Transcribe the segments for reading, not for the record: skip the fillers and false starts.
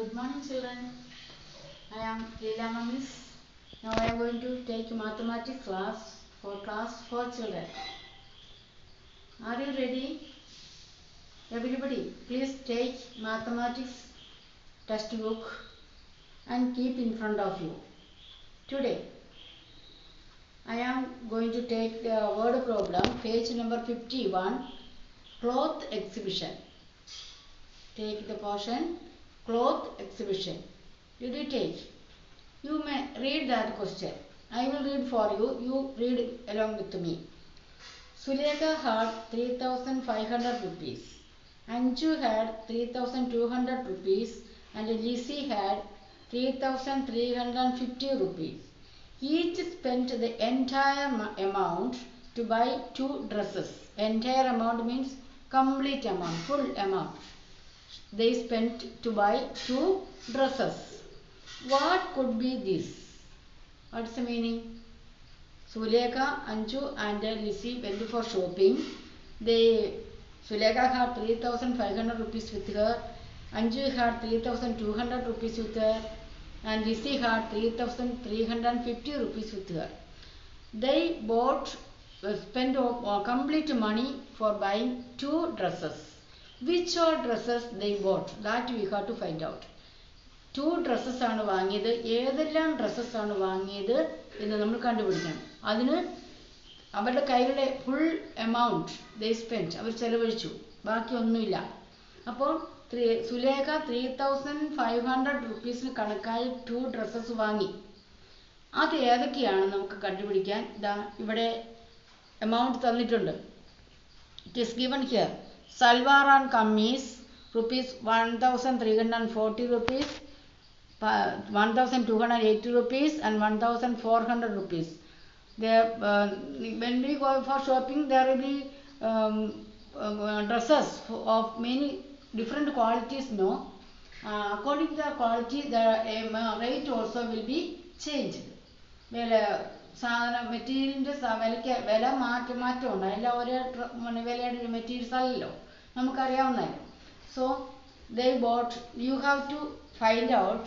Good morning, children. I am Leela Miss. Now I am going to take mathematics class for class 4 children. Are you ready? Everybody, please take mathematics textbook and keep in front of you. Today, I am going to take the word problem, page number 51, cloth exhibition. Take the portion, cloth exhibition. Did you take? You may read that question. I will read for you. You read along with me. Sulekha had 3,500 rupees. Anju had 3,200 rupees and Lizzie had 3,350 rupees. Each spent the entire amount to buy 2 dresses. Entire amount means complete amount, full amount. They spent to buy 2 dresses. What could be this? What's the meaning? Sulekha, Anju and Lizzie went for shopping. Sulekha had 3,500 rupees with her. Anju had 3,200 rupees with her. And Lizzie had 3,350 rupees with her. They spent complete money for buying 2 dresses. Which all dresses they bought? That we have to find out. 2 dresses ആണ് വാങ്ങിയത്. ഏതെല്ലാം dresses ആണ് വാങ്ങിയത് എന്ന് നമ്മൾ കണ്ടുപിടിക്കണം. അതിന് അവരുടെ കയ്യിലുള്ള ഫുൾ എമൗണ്ട് ദേ സ്പെൻഡ്, അവർ ചെലവഴിച്ചു, ബാക്കി ഒന്നുമില്ല. അപ്പോൾ സുലേഖ 3,500 റുപ്പീസിന് കണക്കായി 2 ഡ്രസ്സസ് വാങ്ങി. അത് ഏതൊക്കെയാണ് നമുക്ക് കണ്ടുപിടിക്കാൻ. ഇതാ ഇവിടെ എമൗണ്ട് തന്നിട്ടുണ്ട്. It is given here. Salwar and kameez rupees 1,340 rupees, 1,280 rupees and 1,400 rupees. When we go for shopping, there will be dresses of many different qualities. No, according to the quality, the rate also will be changed. സാധന മെറ്റീരിയലിൻ്റെ വില മാറ്റമുണ്ട്. എല്ലാം ഒരേ വിലയുടെ materials അല്ലല്ലോ, നമുക്കറിയാവുന്നതല്ലോ. So they bought. You have to find out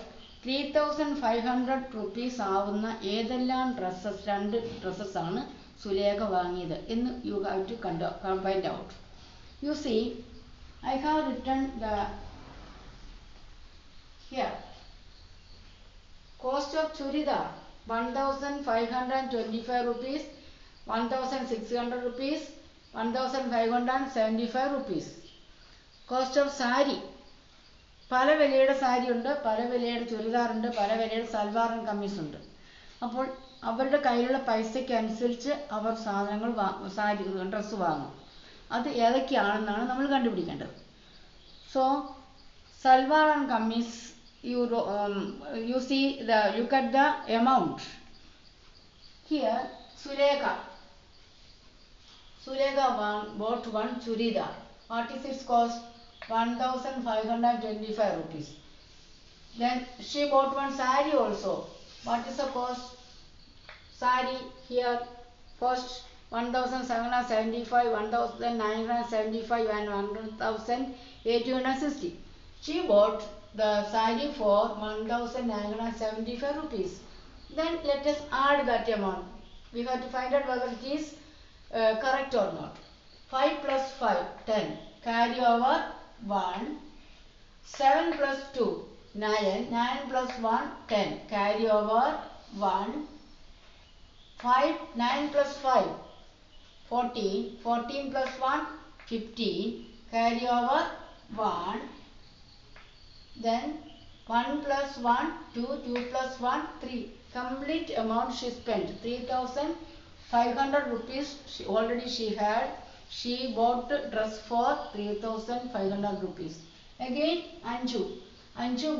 3,500 rupees ആവുന്ന ഏതെല്ലാം dresses, 2 dresses ആണ് സുലേഖ വാങ്ങിയത് എന്ന് you have to find out. You see, I have written the here cost of churidar 1,525 rupees, 1,600 rupees, 1,575 rupees. Cost of sari, പല വിലയുടെ സാരി ഉണ്ട്, പല വിലയുടെ ചുരിദാറുണ്ട്, പല വിലയുടെ സൽവാർ ആൻഡ് കമ്മീസ് ഉണ്ട്. അപ്പോൾ അവരുടെ കയ്യിലുള്ള പൈസയ്ക്ക് അനുസരിച്ച് അവർ സാധനങ്ങൾ സാരി ഡ്രസ്സ് വാങ്ങും. അത് ഏതൊക്കെയാണെന്നാണ് നമ്മൾ കണ്ടുപിടിക്കേണ്ടത്. So salwar and kameez, you see the look at the amount here. Sulekha bought 1 churidar. What is its cost? 1,525 rupees. Then she bought 1 sari also. What is the cost? Sari here first 1,775, 1,975 and 1,860. She bought the sari for 1,975 rupees. Then let us add that amount. We have to find out whether it is correct or not. 5 plus 5, 10. Carry over 1. 7 plus 2, 9. 9 plus 1, 10. Carry over 1. 9 plus 5, 14. 14 plus 1, 15. Carry over 1. Then 1 plus 1, 2. 2 plus 1, 3. Complete amount she spent. 3,500 rupees already she had. She bought dress for 3,500 rupees. Again Anju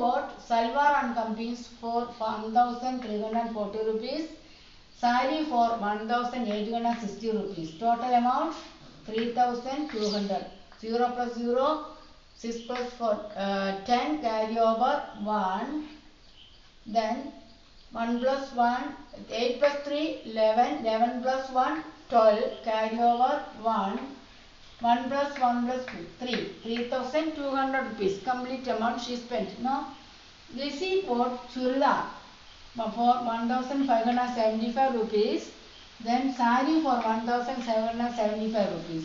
bought salwar and kameez for 1,340 rupees. Sari for 1,860 rupees. Total amount 3,200. 0 plus 0, 6 plus 4, 10. Carry over 1. Then 1 plus 1, 8 plus 3, 11. 11 plus 1, 12. Carry over 1. 1 plus 1 plus 2, 3. 3,200 rupees. Complete amount she spent. Now Lizzie bought churidar for 1575 rupees. Then sari for 1775 rupees.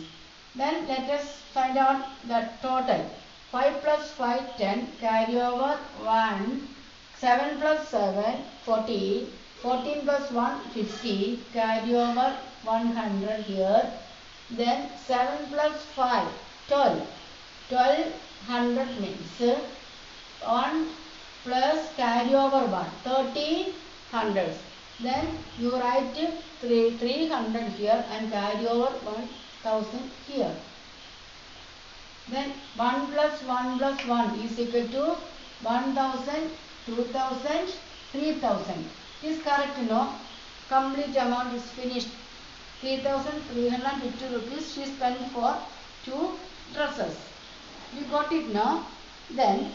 Then let us find out the total. 5 plus 5, 10. Carry over 1. 7 plus 7, 14. 14 plus 1, 50. Carry over 100 here. Then 7 plus 5, 12. 1200 means 1 plus carry over 1, 13 hundreds. Then you write 300 here and carry over 1000 here. Then 1 plus 1 plus 1 is equal to 1000, 2000, 3000. Is correct, no? Complete amount is finished. 3350 rupees she spent for 2 dresses. You got it now? Then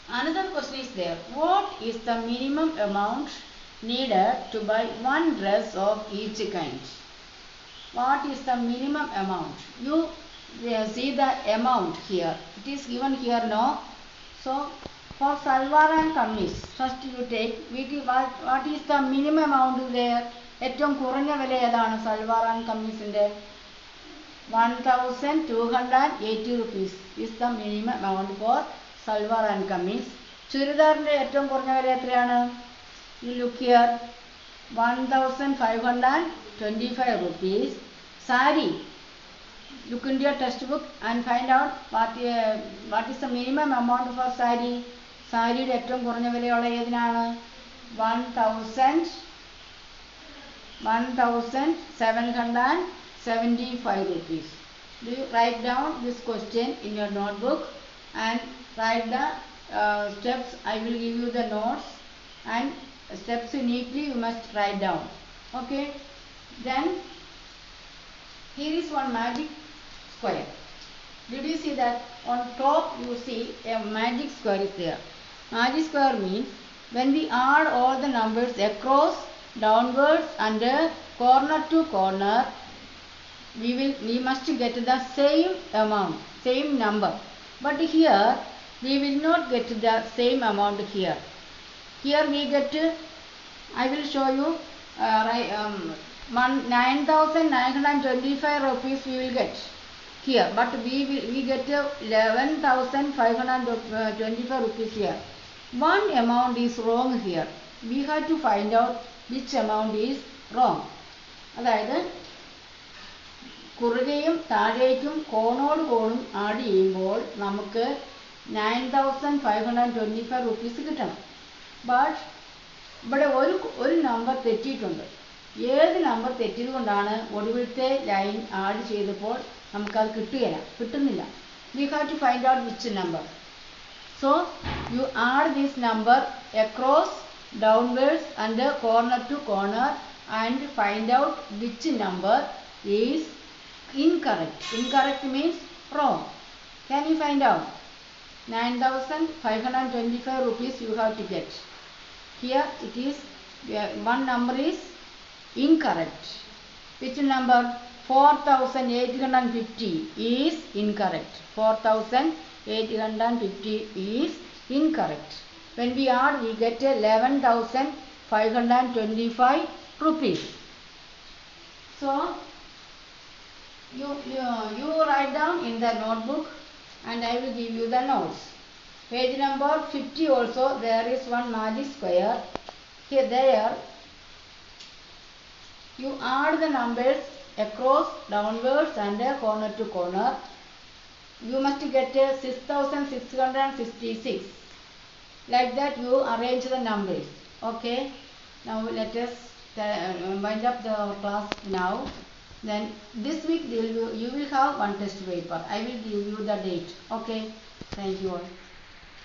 another question is there. What is the minimum amount needed to buy one dress of each kind? What is the minimum amount? You see the amount here. It is given here now. So for salwar and kameez, first you take what is the minimum amount there? ഏറ്റവും കുറഞ്ഞ വില ഏതാണ് salwar and കമ്മീസിന്റെ? 1280 rupees is the minimum amount for salwar and kameez. ചുരിദാറിന്റെ ഏറ്റവും കുറഞ്ഞ വില എത്രയാണ്? You look here, 1525 rupees. Sari, look into your textbook and find out what is the minimum amount for sari. സാരിയുടെ ഏറ്റവും കുറഞ്ഞ വിലയുള്ള ഏതിനാണ്? 1775 rupees. Do you write down this question in your notebook and write the steps? I will give you the notes and steps neatly you must write down. Okay. Then here is one magic square. Did you see that? On top you see a magic square is there. Magic square means when we add all the numbers across, downwards and corner to corner, we must get the same amount, same number. But here we will not get the same amount here. Here we get, I will show you, 9,925 rupees we will get here, but we get 11,525 rupees here. One amount is wrong here. We have to find out which amount is wrong. അതായത് കുറുകയും താഴേക്കും കോണോട് കോണും add ചെയ്യുമ്പോൾ നമുക്ക് 9,525 rupees കിട്ടണം. But ഇവിടെ ഒരു number തെറ്റിയിട്ടുണ്ട്. ഏത് number തെറ്റിയത് കൊണ്ടാണ് ഒടുവിലത്തെ ലൈൻ ആഡ് ചെയ്തപ്പോൾ നമുക്കത് കിട്ടുന്നില്ല. We have to find out which number. So you add this number across, downwards and corner to corner and find out which number is incorrect. Incorrect means wrong. Can you find out? 9,525 rupees you have to get. Here it is, one number is incorrect. Which number? 4,850 is incorrect. 4,850 is incorrect. When we add, we get 11,525 rupees. So you write down in the notebook and I will give you the notes. Page number 50 also there is one magic square. Here there you add the numbers across, downwards and corner to corner. You must get 6,666. Like that you arrange the numbers. Okay. Now let us wind up the class now. Then this week you will have one test paper. I will give you the date. Okay. Thank you all.